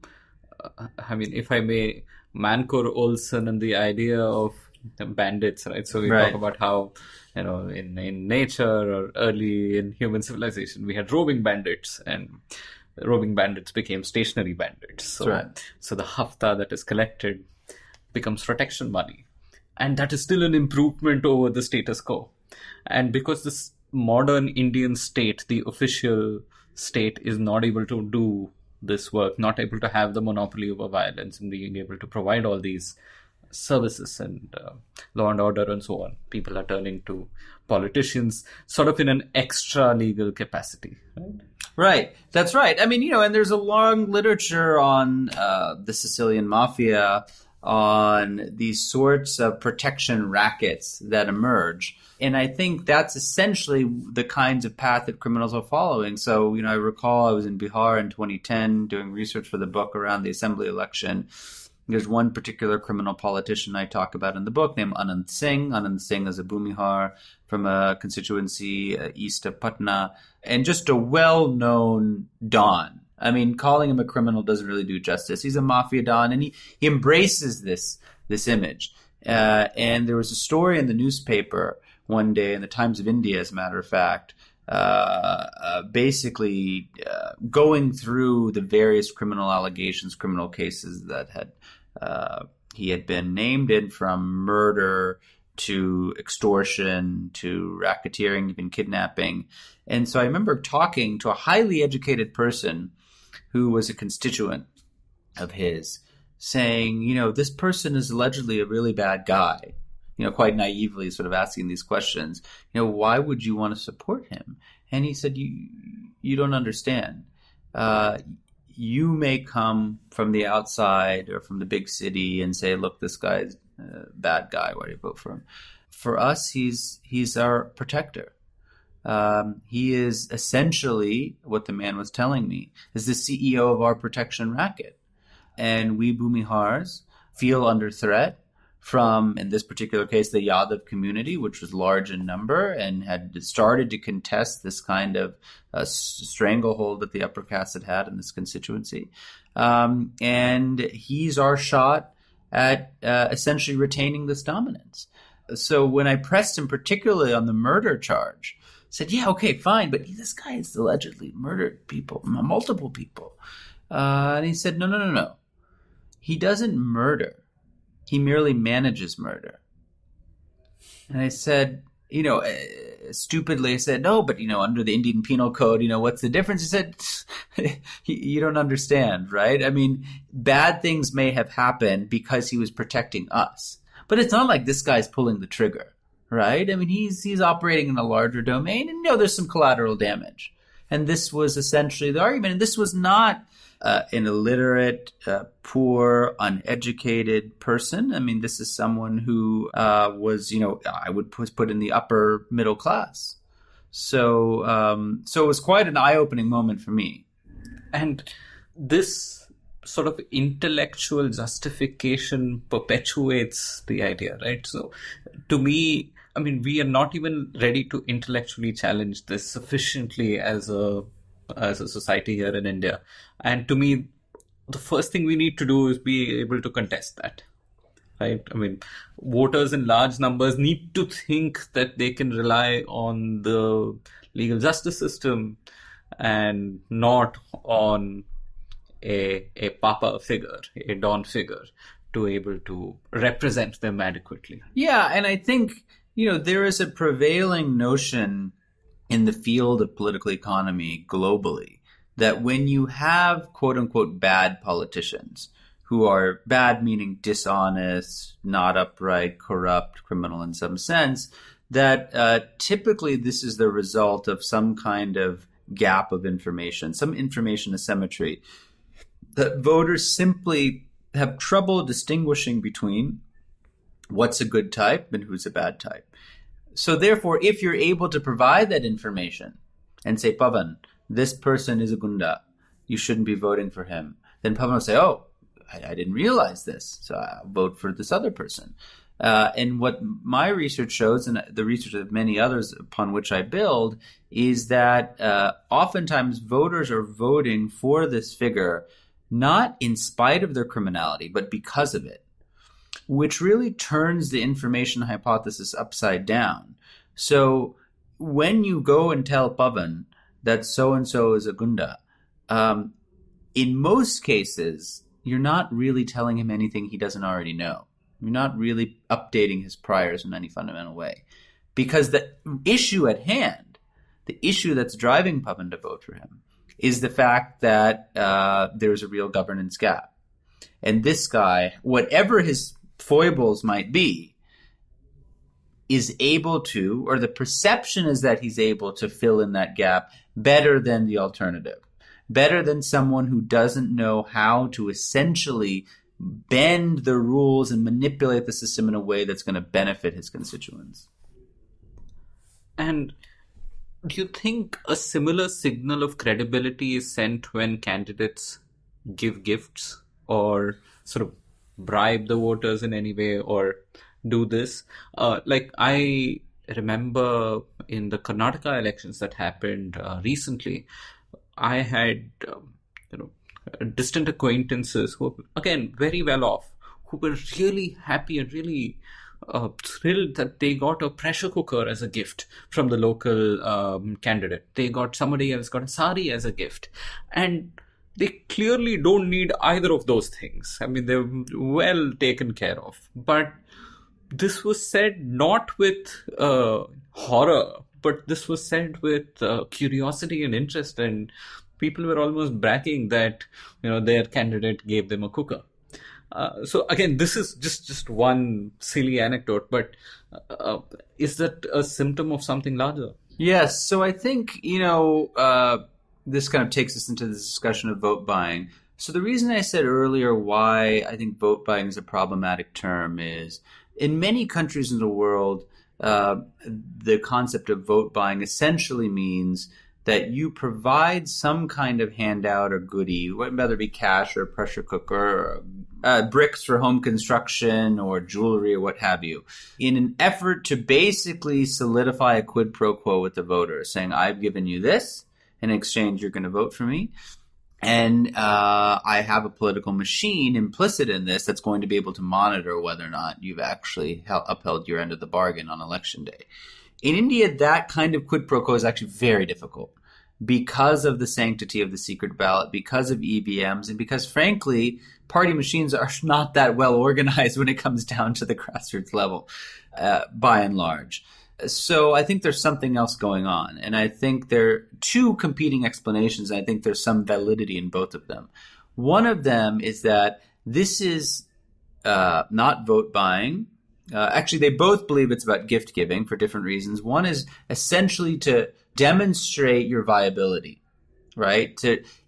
if I may, Mancur Olson and the idea of bandits, right? So we talk about how, in nature or early in human civilization, we had roving bandits, and roving bandits became stationary bandits. So the hafta that is collected becomes protection money. And that is still an improvement over the status quo. And because this modern Indian state, the official state, is not able to do this work, not able to have the monopoly over violence and being able to provide all these services and law and order and so on, people are turning to politicians sort of in an extra legal capacity, right? Right. That's right. I mean, and there's a long literature on the Sicilian mafia, on these sorts of protection rackets that emerge. And I think that's essentially the kinds of path that criminals are following. So, I recall I was in Bihar in 2010 doing research for the book around the assembly election. There's one particular criminal politician I talk about in the book named Anand Singh. Anand Singh is a Bhumihar from a constituency east of Patna, and just a well-known don. I mean, calling him a criminal doesn't really do justice. He's a mafia don, and he embraces this image. And there was a story in the newspaper one day, in the Times of India, as a matter of fact, basically going through the various criminal allegations, criminal cases that he had been named in, from murder to extortion to racketeering, even kidnapping. And so I remember talking to a highly educated person who was a constituent of his, saying, this person is allegedly a really bad guy, quite naively sort of asking these questions, why would you want to support him? And he said, you don't understand. You may come from the outside or from the big city and say, look, this guy's a bad guy. Why do you vote for him? For us, he's our protector. He is essentially, what the man was telling me, is the CEO of our protection racket. And we Bhumihars feel under threat from, in this particular case, the Yadav community, which was large in number and had started to contest this kind of stranglehold that the upper caste had in this constituency. And he's our shot at essentially retaining this dominance. So when I pressed him particularly on the murder charge, I said, yeah, okay, fine, but this guy has allegedly murdered people, multiple people. And he said, no. He doesn't murder. He merely manages murder. And I said, stupidly, I said, no, but, under the Indian Penal Code, what's the difference? He said, you don't understand, right? I mean, bad things may have happened because he was protecting us. But it's not like this guy's pulling the trigger, right? I mean, he's operating in a larger domain, and, there's some collateral damage. And this was essentially the argument. And this was not an illiterate, poor, uneducated person. I mean, this is someone who was, I would put in the upper middle class. So it was quite an eye-opening moment for me. And this sort of intellectual justification perpetuates the idea, right? So to me, I mean, we are not even ready to intellectually challenge this sufficiently as a society here in India. And to me, the first thing we need to do is be able to contest that, right? I mean, voters in large numbers need to think that they can rely on the legal justice system and not on a papa figure, a don figure, to able to represent them adequately. Yeah, and I think, there is a prevailing notion in the field of political economy globally that when you have quote unquote bad politicians, who are bad meaning dishonest, not upright, corrupt, criminal in some sense, that typically this is the result of some kind of gap of information, some information asymmetry, that voters simply have trouble distinguishing between what's a good type and who's a bad type. So therefore, if you're able to provide that information and say, Pavan, this person is a gunda, you shouldn't be voting for him, then Pavan will say, oh, I didn't realize this, so I'll vote for this other person. And what my research shows, and the research of many others upon which I build, is that oftentimes voters are voting for this figure not in spite of their criminality, but because of it, which really turns the information hypothesis upside down. So when you go and tell Pavan that so-and-so is a gunda, in most cases, you're not really telling him anything he doesn't already know. You're not really updating his priors in any fundamental way. Because the issue at hand, the issue that's driving Pavan to vote for him, is the fact that there's a real governance gap. And this guy, whatever his foibles might be, is able to, or the perception is that he's able to fill in that gap better than the alternative. Better than someone who doesn't know how to essentially bend the rules and manipulate the system in a way that's going to benefit his constituents. And do you think a similar signal of credibility is sent when candidates give gifts or sort of bribe the voters in any way or do this? I remember in the Karnataka elections that happened recently, I had, distant acquaintances who were, again, very well off, who were really happy and really thrilled that they got a pressure cooker as a gift from the local candidate. Somebody else got a sari as a gift. And they clearly don't need either of those things. I mean, they're well taken care of. But this was said not with horror, but this was said with curiosity and interest, and people were almost bragging that their candidate gave them a cooker. So again, this is just one silly anecdote, but is that a symptom of something larger? Yes. So I think this kind of takes us into the discussion of vote buying. So the reason I said earlier why I think vote buying is a problematic term is in many countries in the world, the concept of vote buying essentially means that you provide some kind of handout or goodie, whether it be cash or a pressure cooker or bricks for home construction or jewelry or what have you, in an effort to basically solidify a quid pro quo with the voter, saying, I've given you this, in exchange you're going to vote for me. And I have a political machine implicit in this that's going to be able to monitor whether or not you've actually upheld your end of the bargain on election day. In India, that kind of quid pro quo is actually very difficult because of the sanctity of the secret ballot, because of EVMs, and because, frankly, party machines are not that well organized when it comes down to the grassroots level, by and large. So I think there's something else going on. And I think there are two competing explanations. I think there's some validity in both of them. One of them is that this is not vote buying. Actually, they both believe it's about gift giving for different reasons. One is essentially to demonstrate your viability, right?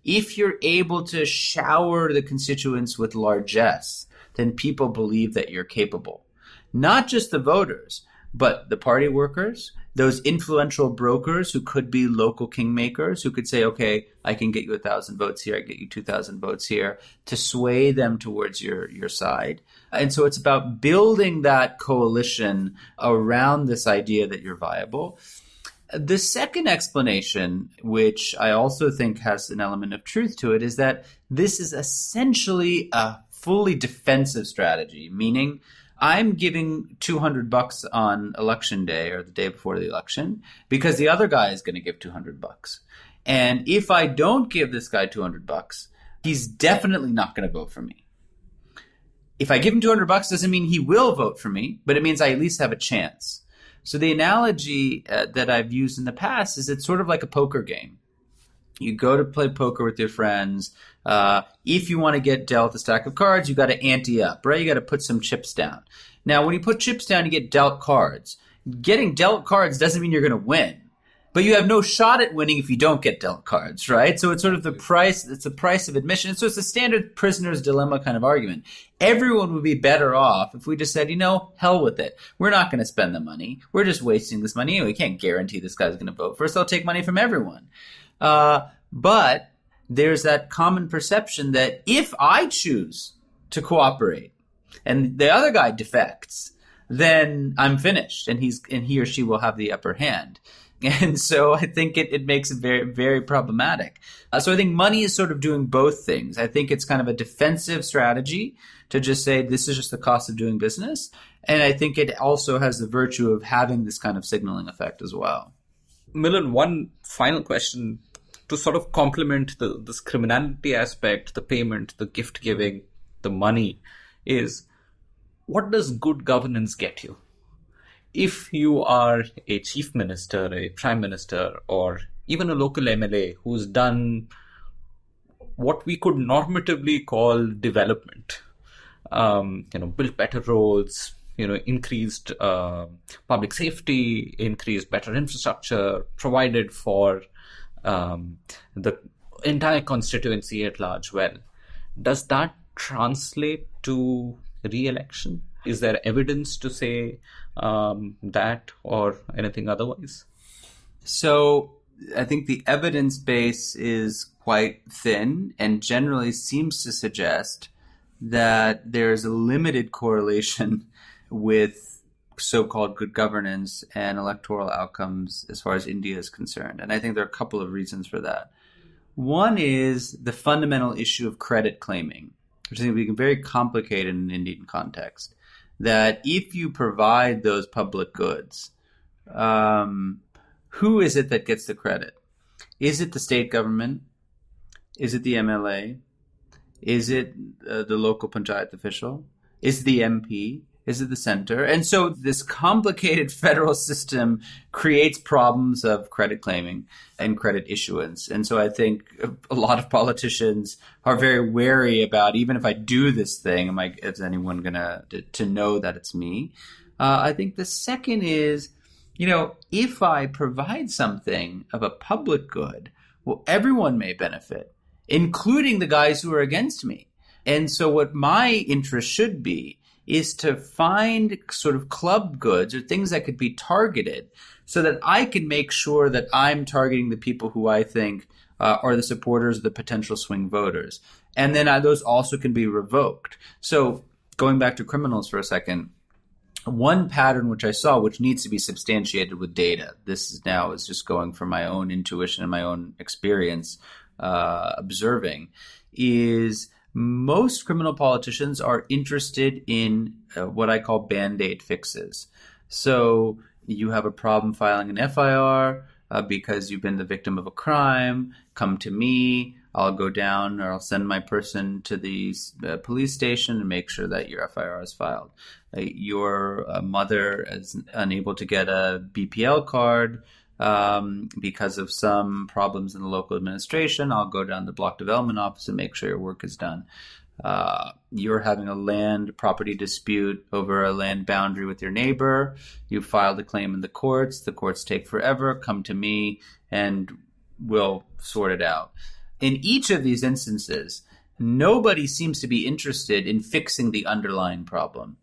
If you're able to shower the constituents with largesse, then people believe that you're capable. Not just the voters, but the party workers, those influential brokers who could be local kingmakers, who could say, okay, I can get you 1,000 votes here, I get you 2,000 votes here, to sway them towards your side. And so it's about building that coalition around this idea that you're viable. The second explanation, which I also think has an element of truth to it, is that this is essentially a fully defensive strategy, meaning I'm giving $200 on election day or the day before the election because the other guy is going to give $200. And if I don't give this guy $200, he's definitely not going to vote for me. if I give him $200 doesn't mean he will vote for me, but it means I at least have a chance. So the analogy that I've used in the past is it's sort of like a poker game. You go to play poker with your friends. If you want to get dealt a stack of cards, you got to ante up, right? You got to put some chips down. Now, when you put chips down, you get dealt cards. Getting dealt cards doesn't mean you're going to win. But you have no shot at winning if you don't get dealt cards, right? So it's sort of the price, it's the price of admission. So it's a standard prisoner's dilemma kind of argument. Everyone would be better off if we just said, hell with it. We're not going to spend the money. We're just wasting this money. We can't guarantee this guy's going to vote for us. They'll take money from everyone. But there's that common perception that if I choose to cooperate and the other guy defects, then I'm finished and he or she will have the upper hand. And so I think it makes it very, very problematic. So I think money is sort of doing both things. I think it's kind of a defensive strategy to just say this is just the cost of doing business. And I think it also has the virtue of having this kind of signaling effect as well. Milan, one final question to sort of complement this criminality aspect, the payment, the gift giving, the money is, what does good governance get you? If you are a chief minister, a prime minister, or even a local MLA who's done what we could normatively call development, built better roads, increased public safety, increased better infrastructure, provided for the entire constituency at large well, does that translate to re-election? Is there evidence to say that or anything otherwise? So I think the evidence base is quite thin and generally seems to suggest that there's a limited correlation with so-called good governance and electoral outcomes as far as India is concerned. And I think there are a couple of reasons for that. One is the fundamental issue of credit claiming, which I think becomes very complicated in an Indian context. That if you provide those public goods, who is it that gets the credit? Is it the state government? Is it the MLA? Is it the local panchayat official? Is it the MP? Is it the center? And so this complicated federal system creates problems of credit claiming and credit issuance. And so I think a lot of politicians are very wary about, even if I do this thing, is anyone going to know that it's me? I think the second is, if I provide something of a public good, well, everyone may benefit, including the guys who are against me. And so what my interest should be is to find sort of club goods or things that could be targeted so that I can make sure that I'm targeting the people who I think are the supporters of the potential swing voters. And then those also can be revoked. So going back to criminals for a second, one pattern which I saw, which needs to be substantiated with data, this is just going from my own intuition and my own experience observing, is most criminal politicians are interested in what I call Band-Aid fixes. So you have a problem filing an FIR because you've been the victim of a crime. Come to me. I'll go down or I'll send my person to the police station and make sure that your FIR is filed. Your mother is unable to get a BPL card because of some problems in the local administration. I'll go down to the block development office and make sure your work is done. You're having a land property dispute over a land boundary with your neighbor. You filed a claim in the courts take forever. Come to me and we'll sort it out. In each of these instances, nobody seems to be interested in fixing the underlying problem.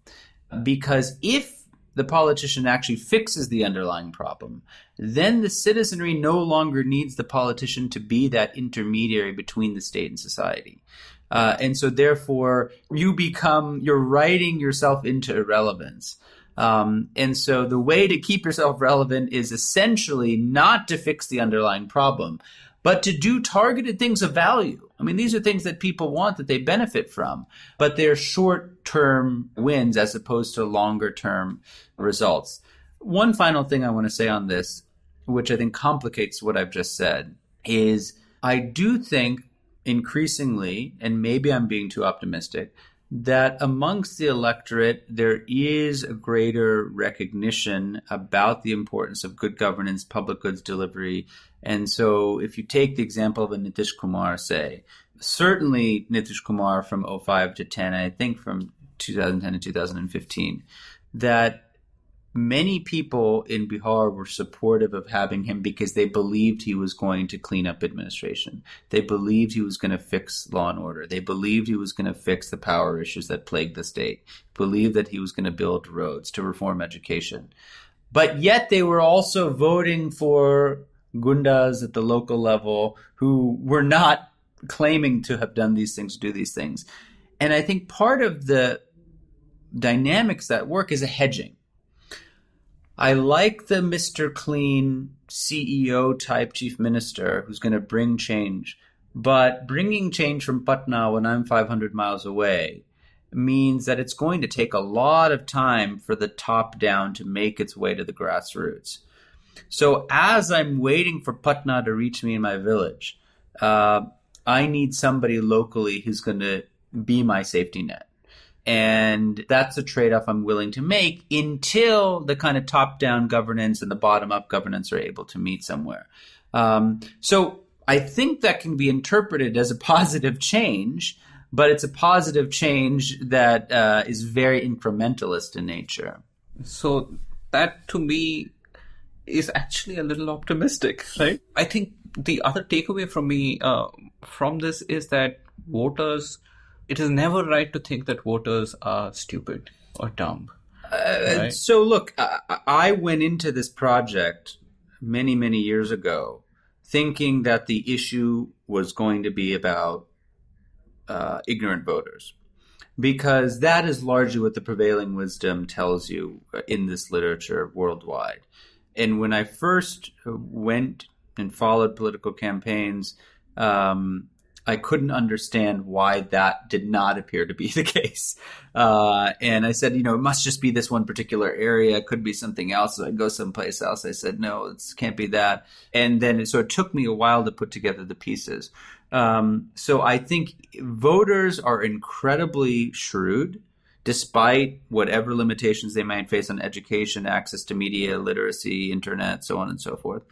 Because if the politician actually fixes the underlying problem, then the citizenry no longer needs the politician to be that intermediary between the state and society. And so therefore, you're writing yourself into irrelevance. And so the way to keep yourself relevant is essentially not to fix the underlying problem, but to do targeted things of value. I mean, these are things that people want, that they benefit from, but they're short-term wins as opposed to longer-term results. One final thing I want to say on this, which I think complicates what I've just said, is I do think increasingly, and maybe I'm being too optimistic, that amongst the electorate, there is a greater recognition about the importance of good governance, public goods delivery. And so if you take the example of a Nitish Kumar, say, certainly Nitish Kumar from 05 to 10, I think from 2010 to 2015, that many people in Bihar were supportive of having him because they believed he was going to clean up administration. They believed he was going to fix law and order. They believed he was going to fix the power issues that plagued the state. Believed that he was going to build roads, to reform education. But yet they were also voting for gundas at the local level who were not claiming to have done these things, do these things. And I think part of the dynamics that work is a hedging. I like the Mr. Clean CEO type chief minister who's going to bring change, but bringing change from Patna when I'm 500 miles away means that it's going to take a lot of time for the top down to make its way to the grassroots. So as I'm waiting for Patna to reach me in my village, I need somebody locally who's going to be my safety net. And that's a trade-off I'm willing to make until the kind of top-down governance and the bottom-up governance are able to meet somewhere. So I think that can be interpreted as a positive change, but it's a positive change that is very incrementalist in nature. So that, to me, is actually a little optimistic, right? I think the other takeaway from me from this is that voters... It is never right to think that voters are stupid or dumb. Right? So look, I went into this project many, many years ago thinking that the issue was going to be about ignorant voters, because that is largely what the prevailing wisdom tells you in this literature worldwide. And when I first went and followed political campaigns, I couldn't understand why that did not appear to be the case. And I said, it must just be this one particular area. It could be something else. So I'd go someplace else. I said, no, it can't be that. And then it took me a while to put together the pieces. So I think voters are incredibly shrewd, despite whatever limitations they might face on education, access to media, literacy, internet, so on and so forth.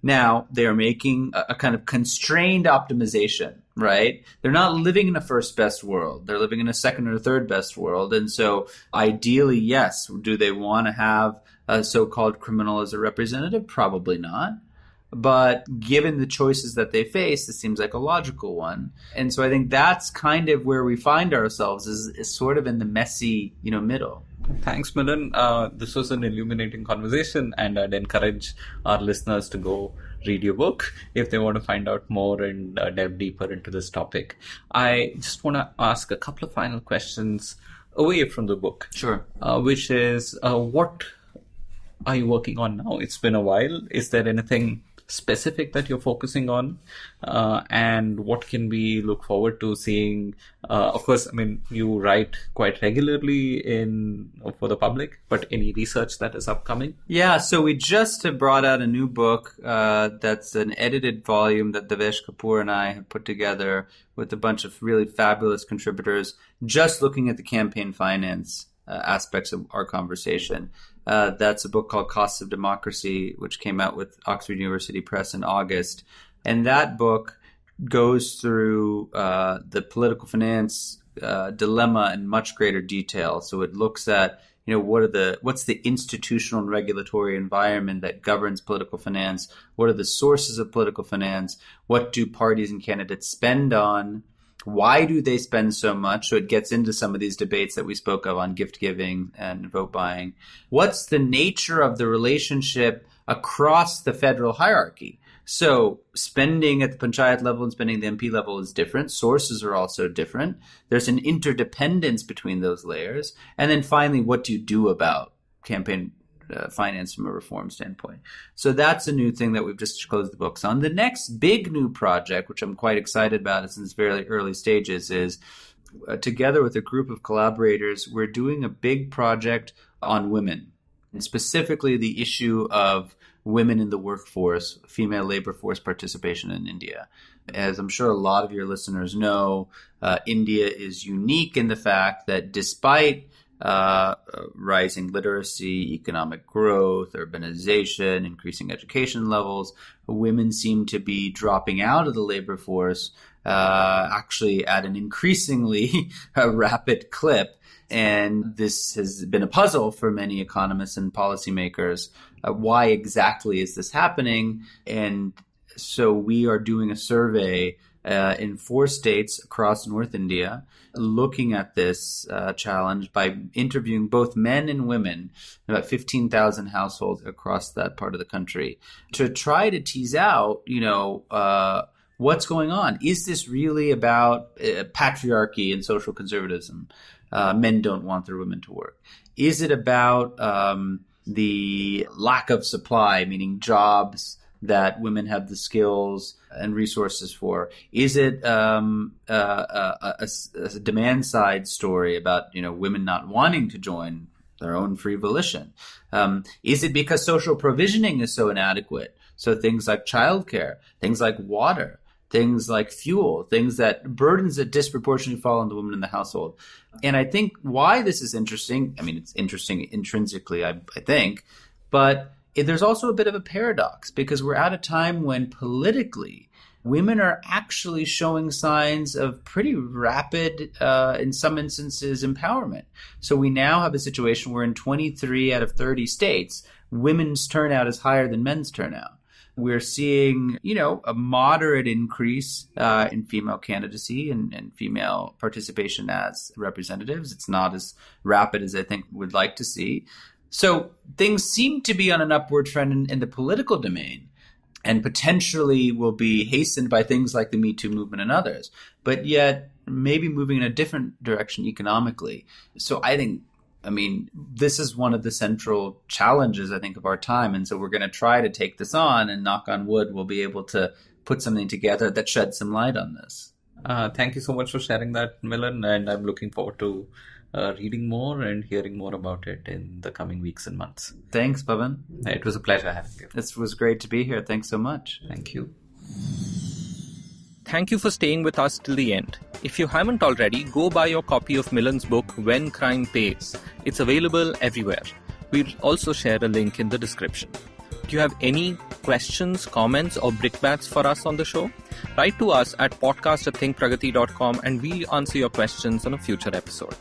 Now, they are making a kind of constrained optimization, right? They're not living in a first best world. They're living in a second or third best world. And so ideally, yes. Do they want to have a so-called criminal as a representative? Probably not. But given the choices that they face, this seems like a logical one. And so I think that's kind of where we find ourselves, is sort of in the messy, middle. Thanks, Milan. This was an illuminating conversation, and I'd encourage our listeners to go read your book if they want to find out more and delve deeper into this topic. I just want to ask a couple of final questions away from the book. Sure. Which is, what are you working on now? It's been a while. Is there anything specific that you're focusing on, and what can we look forward to seeing? Of course, you write quite regularly for the public, but any research that is upcoming? Yeah, so we just have brought out a new book that's an edited volume that Devesh Kapoor and I have put together with a bunch of really fabulous contributors, just looking at the campaign finance aspects of our conversation. That's a book called Costs of Democracy, which came out with Oxford University Press in August. And that book goes through the political finance dilemma in much greater detail. So it looks at, what's the institutional and regulatory environment that governs political finance? What are the sources of political finance? What do parties and candidates spend on? Why do they spend so much? So it gets into some of these debates that we spoke of on gift giving and vote buying. What's the nature of the relationship across the federal hierarchy? So spending at the panchayat level and spending at the MP level is different. Sources are also different. There's an interdependence between those layers. And then finally, what do you do about campaign finance from a reform standpoint? So that's a new thing that we've just closed the books on. The next big new project, which I'm quite excited about, it's in its very early stages, is together with a group of collaborators, we're doing a big project on women, and specifically the issue of women in the workforce, female labor force participation in India. As I'm sure a lot of your listeners know, India is unique in the fact that despite rising literacy, economic growth, urbanization, increasing education levels, women seem to be dropping out of the labor force actually at an increasingly rapid clip. And this has been a puzzle for many economists and policymakers. Why exactly is this happening? And so we are doing a survey in 4 states across North India, looking at this challenge by interviewing both men and women, about 15,000 households across that part of the country, to try to tease out, what's going on. Is this really about patriarchy and social conservatism? Men don't want their women to work. Is it about the lack of supply, meaning jobs that women have the skills and resources for? Is it a demand side story about women not wanting to join their own free volition? Is it because social provisioning is so inadequate? So things like childcare, things like water, things like fuel, burdens that disproportionately fall on the women in the household. And I think why this is interesting, it's interesting intrinsically, I think, but there's also a bit of a paradox because we're at a time when politically women are actually showing signs of pretty rapid, in some instances, empowerment. So we now have a situation where in 23 out of 30 states, women's turnout is higher than men's turnout. We're seeing, a moderate increase in female candidacy and female participation as representatives. It's not as rapid as I think we'd like to see. So things seem to be on an upward trend in the political domain and potentially will be hastened by things like the Me Too movement and others, but yet maybe moving in a different direction economically. So I think, this is one of the central challenges, I think, of our time. And so we're going to try to take this on and knock on wood, we'll be able to put something together that sheds some light on this. Thank you so much for sharing that, Milan. And I'm looking forward to reading more and hearing more about it in the coming weeks and months. Thanks, Pavan. It was a pleasure having you. It was great to be here. Thanks so much. Thank you. Thank you for staying with us till the end. If you haven't already, go buy your copy of Milan's book, When Crime Pays. It's available everywhere. We'll also share a link in the description. Do you have any questions, comments, or brickbats for us on the show? Write to us at podcast@thinkpragati.com and we'll answer your questions on a future episode.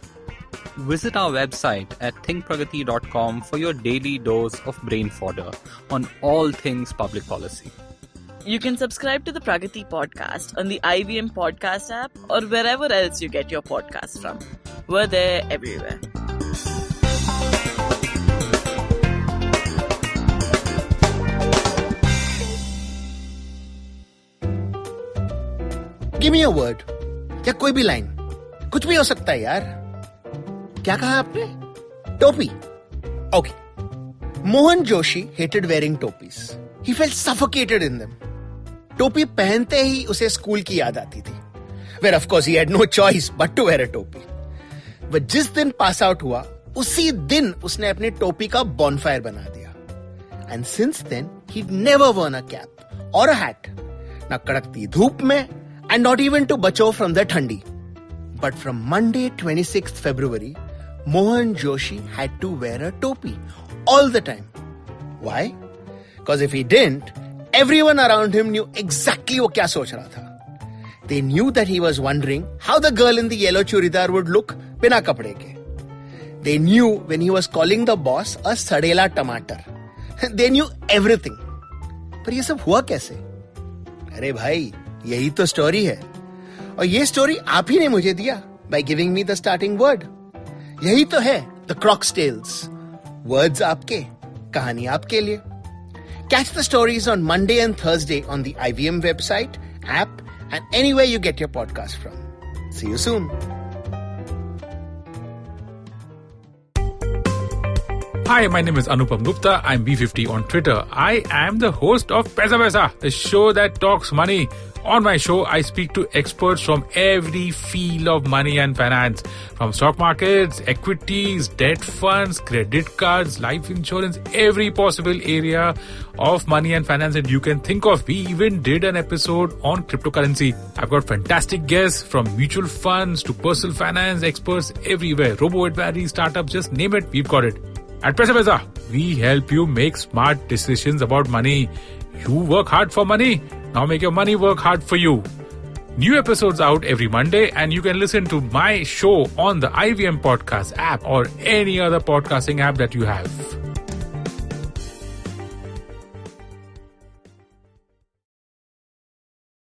Visit our website at thinkpragati.com for your daily dose of brain fodder on all things public policy. You can subscribe to the Pragati Podcast on the IVM Podcast app or wherever else you get your podcasts from. We're there everywhere. Give me a word. या कोई भी line. कुछ भी हो सकता है यार. क्या कहा आपने? टोपी. Okay. Mohan Joshi hated wearing topis. He felt suffocated in them. टोपी पहनते ही उसे स्कूल की याद आती थी. Where of course he had no choice but to wear a टोपी. वह जिस दिन पास आउट हुआ, उसी दिन उसने अपनी टोपी का bonfire बना दिया. And since then, he'd never worn a cap or a hat. ना कड़कती धूप में, and not even to बचो from the ठंडी. But from Monday 26th February, Mohan Joshi had to wear a topi all the time. Why? Because if he didn't, everyone around him knew exactly what kya soch raha tha. They knew that he was wondering how the girl in the yellow churidar would look bina kapde ke. They knew when he was calling the boss a sadela tomato. They knew everything. पर ये सब हुआ कैसे? अरे भाई, यही तो story है. और ये स्टोरी आप ही ने मुझे दिया by giving me the starting word. यही तो है The Croc's Tales. Words आपके, कहानी आपके लिए. Catch the stories on Monday and Thursday on the IVM website, app, and anywhere you get your podcast from. See you soon. Hi, my name is Anupam Gupta. I'm B50 on Twitter. I am the host of Paisa Vaisa, the show that talks money On my show, I speak to experts from every field of money and finance, from stock markets, equities, debt funds, credit cards, life insurance, every possible area of money and finance that you can think of. We even did an episode on cryptocurrency. I've got fantastic guests from mutual funds to personal finance experts everywhere. Robo-advisory, startups, just name it, we've got it. At Paisa, we help you make smart decisions about money. You work hard for money. Now make your money work hard for you. New episodes out every Monday, and you can listen to my show on the IVM Podcast app or any other podcasting app that you have.